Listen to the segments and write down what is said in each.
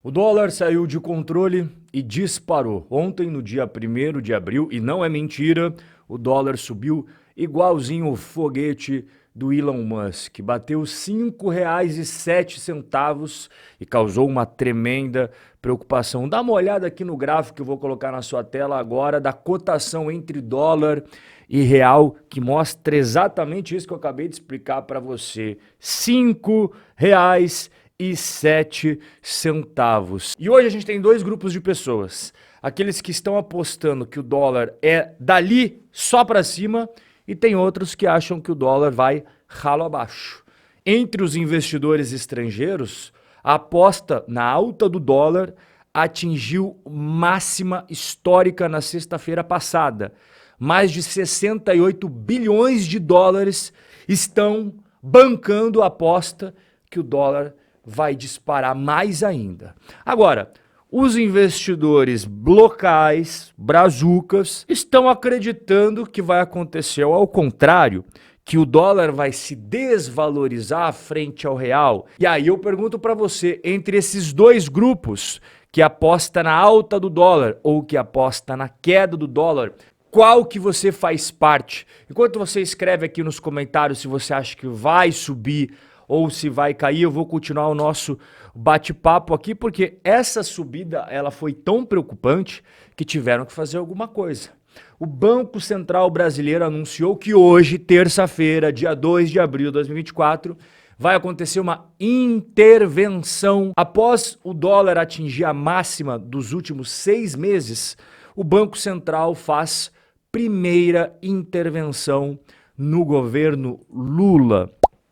O dólar saiu de controle e disparou. Ontem, no dia 1º de abril, e não é mentira, o dólar subiu igualzinho o foguete do Elon Musk. Bateu R$ 5,07 e causou uma tremenda preocupação. Dá uma olhada aqui no gráfico que eu vou colocar na sua tela agora, da cotação entre dólar e real, que mostra exatamente isso que eu acabei de explicar para você. R$ 5,07. E hoje a gente tem dois grupos de pessoas. Aqueles que estão apostando que o dólar é dali só para cima e tem outros que acham que o dólar vai ralo abaixo. Entre os investidores estrangeiros, a aposta na alta do dólar atingiu máxima histórica na sexta-feira passada. Mais de 68 bilhões de dólares estão bancando a aposta que o dólar vai disparar mais ainda. Agora, os investidores locais, brazucas, estão acreditando que vai acontecer ao contrário, que o dólar vai se desvalorizar frente ao real. E aí eu pergunto para você, entre esses dois grupos, que aposta na alta do dólar ou que aposta na queda do dólar, qual que você faz parte? Enquanto você escreve aqui nos comentários se você acha que vai subir ou se vai cair, eu vou continuar o nosso bate-papo aqui, porque essa subida ela foi tão preocupante que tiveram que fazer alguma coisa. O Banco Central Brasileiro anunciou que hoje, terça-feira, dia 2 de abril de 2024, vai acontecer uma intervenção. Após o dólar atingir a máxima dos últimos 6 meses, o Banco Central faz primeira intervenção no governo Lula.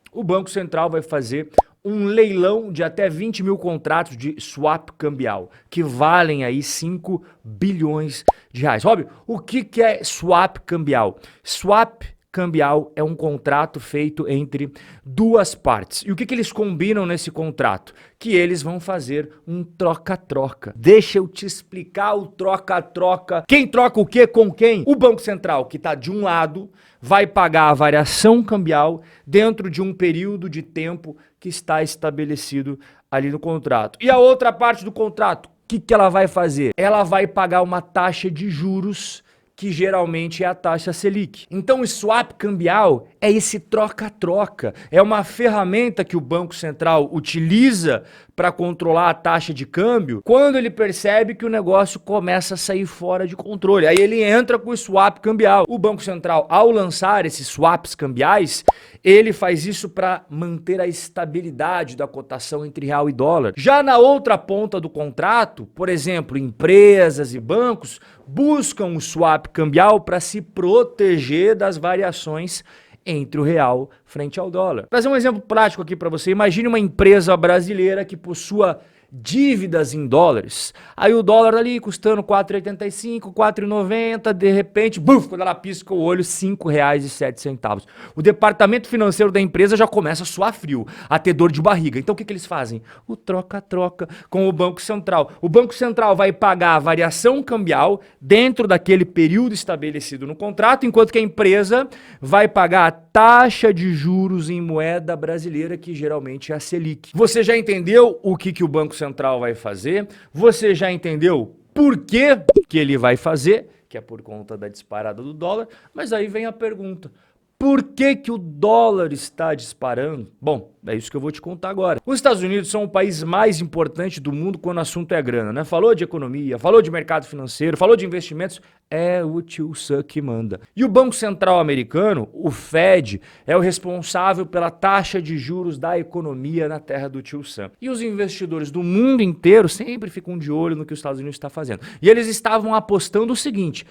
O Banco Central vai fazer um leilão de até 20 mil contratos de swap cambial, que valem aí 5 bilhões de reais. Óbvio, o que é swap cambial? Swap cambial é um contrato feito entre duas partes. E o que eles combinam nesse contrato? Que eles vão fazer um troca-troca. Deixa eu te explicar o troca-troca. Quem troca o quê com quem? O Banco Central, que está de um lado, vai pagar a variação cambial dentro de um período de tempo que está estabelecido ali no contrato. E a outra parte do contrato, o que ela vai fazer? Ela vai pagar uma taxa de juros que geralmente é a taxa Selic. Então o swap cambial é esse troca-troca, é uma ferramenta que o Banco Central utiliza para controlar a taxa de câmbio quando ele percebe que o negócio começa a sair fora de controle. Aí ele entra com o swap cambial. O Banco Central, ao lançar esses swaps cambiais, ele faz isso para manter a estabilidade da cotação entre real e dólar. Já na outra ponta do contrato, por exemplo, empresas e bancos buscam o swap cambial para se proteger das variações entre o real frente ao dólar. Vou trazer um exemplo prático aqui para você. Imagine uma empresa brasileira que possua dívidas em dólares. Aí o dólar ali custando 4,85, 4,90, de repente, buf, quando ela pisca o olho, R$ 5,07. O departamento financeiro da empresa já começa a suar frio, a ter dor de barriga. Então o que eles fazem? O troca-troca com o Banco Central. O Banco Central vai pagar a variação cambial dentro daquele período estabelecido no contrato, enquanto que a empresa vai pagar a taxa de juros em moeda brasileira, que geralmente é a Selic. Você já entendeu o que o Banco Central vai fazer? Você já entendeu por que ele vai fazer? Que é por conta da disparada do dólar. Mas aí vem a pergunta: por que o dólar está disparando? Bom, é isso que eu vou te contar agora. Os Estados Unidos são o país mais importante do mundo quando o assunto é grana, né? Falou de economia, falou de mercado financeiro, falou de investimentos, é o tio Sam que manda. E o Banco Central americano, o Fed, é o responsável pela taxa de juros da economia na terra do tio Sam. E os investidores do mundo inteiro sempre ficam de olho no que os Estados Unidos está fazendo. E eles estavam apostando o seguinte: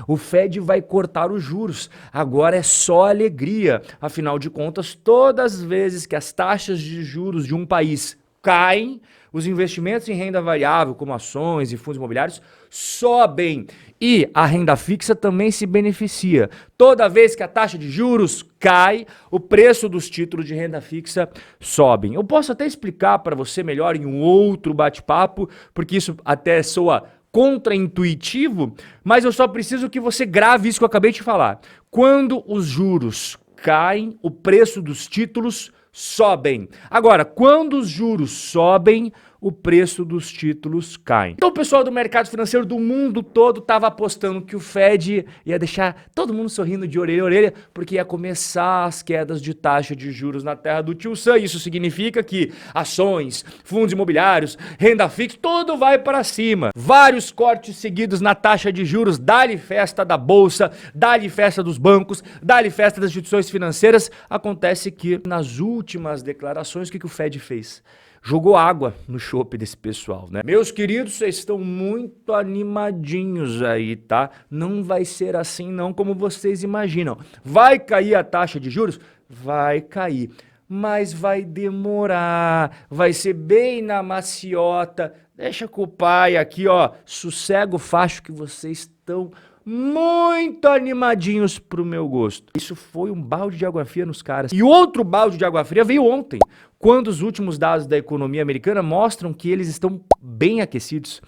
o Fed vai cortar os juros, agora é só alegria. Afinal de contas, todas as vezes que as taxas de juros de um país caem, os investimentos em renda variável, como ações e fundos imobiliários, sobem. E a renda fixa também se beneficia. Toda vez que a taxa de juros cai, o preço dos títulos de renda fixa sobem. Eu posso até explicar para você melhor em um outro bate-papo, porque isso até soa contraintuitivo, mas eu só preciso que você grave isso que eu acabei de falar. Quando os juros caem, o preço dos títulos sobem. Agora, quando os juros sobem, o preço dos títulos cai. Então o pessoal do mercado financeiro do mundo todo estava apostando que o Fed ia deixar todo mundo sorrindo de orelha a orelha, porque ia começar as quedas de taxa de juros na terra do tio Sam. Isso significa que ações, fundos imobiliários, renda fixa, tudo vai para cima. Vários cortes seguidos na taxa de juros, dá-lhe festa da bolsa, dá-lhe festa dos bancos, dá-lhe festa das instituições financeiras. Acontece que nas últimas declarações, o que o Fed fez? Jogou água no chope desse pessoal, né? Meus queridos, vocês estão muito animadinhos aí, tá? Não vai ser assim não como vocês imaginam. Vai cair a taxa de juros? Vai cair. Mas vai demorar, vai ser bem na maciota. Deixa com o pai aqui, ó, sossega o facho que vocês estão muito animadinhos pro meu gosto. Isso foi um balde de água fria nos caras. E outro balde de água fria veio ontem, quando os últimos dados da economia americana mostram que eles estão bem aquecidos.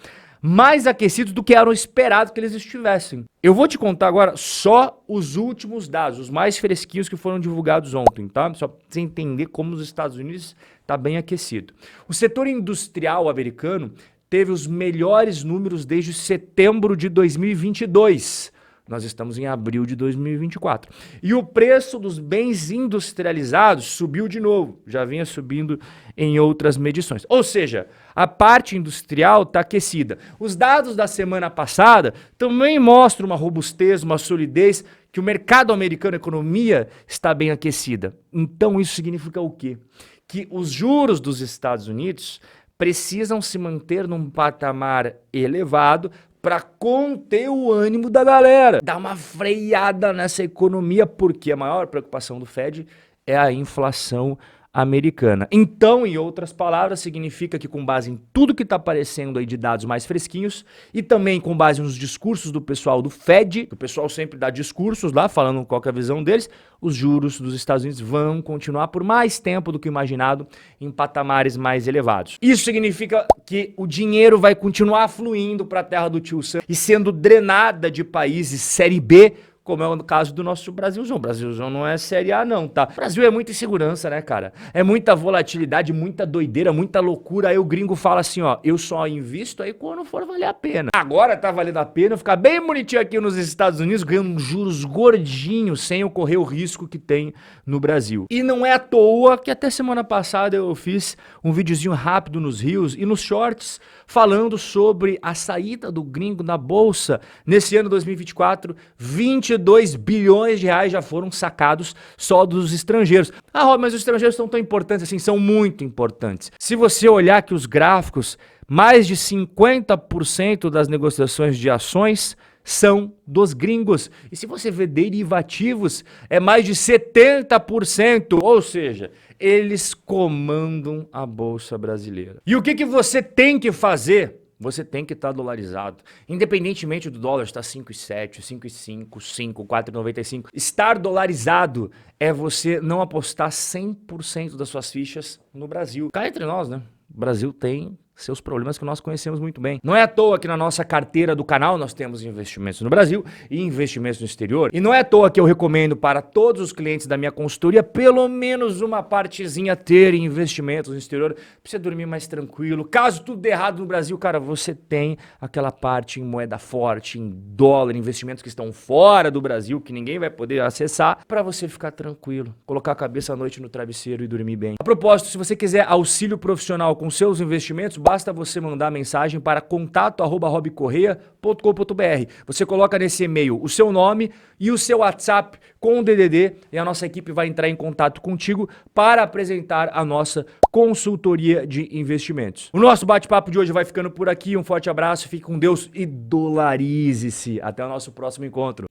Mais aquecidos do que eram esperados que eles estivessem. Eu vou te contar agora só os últimos dados, os mais fresquinhos que foram divulgados ontem, tá? Só pra você entender como os Estados Unidos está bem aquecido. O setor industrial americano teve os melhores números desde setembro de 2022. Nós estamos em abril de 2024. E o preço dos bens industrializados subiu de novo. Já vinha subindo em outras medições. Ou seja, a parte industrial está aquecida. Os dados da semana passada também mostram uma robustez, uma solidez, que o mercado americano, a economia, está bem aquecida. Então isso significa o quê? Que os juros dos Estados Unidos precisam se manter num patamar elevado para conter o ânimo da galera. Dar uma freada nessa economia, porque a maior preocupação do Fed é a inflação americana. Então, em outras palavras, significa que com base em tudo que está aparecendo aí de dados mais fresquinhos e também com base nos discursos do pessoal do Fed, o pessoal sempre dá discursos lá falando qual que é a visão deles, os juros dos Estados Unidos vão continuar por mais tempo do que imaginado em patamares mais elevados. Isso significa que o dinheiro vai continuar fluindo para a terra do tio Sam e sendo drenada de países série B, como é o caso do nosso Brasilzão. O Brasilzão não é Série A não, tá? O Brasil é muita insegurança, né, cara? É muita volatilidade, muita doideira, muita loucura. Aí o gringo fala assim, ó, eu só invisto aí quando for valer a pena. Agora tá valendo a pena eu ficar bem bonitinho aqui nos Estados Unidos, ganhando juros gordinhos, sem ocorrer o risco que tem no Brasil. E não é à toa que até semana passada eu fiz um videozinho rápido nos Reels e nos Shorts, falando sobre a saída do gringo na bolsa. Nesse ano 2024, 22 bilhões de reais já foram sacados só dos estrangeiros. Ah, Rob, mas os estrangeiros são tão importantes assim? São muito importantes. Se você olhar aqui os gráficos, mais de 50% das negociações de ações são dos gringos. E se você vê derivativos, é mais de 70%. Ou seja, eles comandam a bolsa brasileira. E o que você tem que fazer? Você tem que estar dolarizado. Independentemente do dólar estar 5,7, 5,5, 5, 4,95. Estar dolarizado é você não apostar 100% das suas fichas no Brasil. Cá entre nós, né? O Brasil tem seus problemas que nós conhecemos muito bem. Não é à toa que na nossa carteira do canal nós temos investimentos no Brasil e investimentos no exterior. E não é à toa que eu recomendo para todos os clientes da minha consultoria pelo menos uma partezinha ter investimentos no exterior para você dormir mais tranquilo. Caso tudo dê errado no Brasil, cara, você tem aquela parte em moeda forte, em dólar, investimentos que estão fora do Brasil, que ninguém vai poder acessar, para você ficar tranquilo, colocar a cabeça à noite no travesseiro e dormir bem. A propósito, se você quiser auxílio profissional com seus investimentos, basta você mandar mensagem para contato@robcorreia.com.br. Você coloca nesse e-mail o seu nome e o seu WhatsApp com o DDD e a nossa equipe vai entrar em contato contigo para apresentar a nossa consultoria de investimentos. O nosso bate-papo de hoje vai ficando por aqui. Um forte abraço, fique com Deus e dolarize-se. Até o nosso próximo encontro.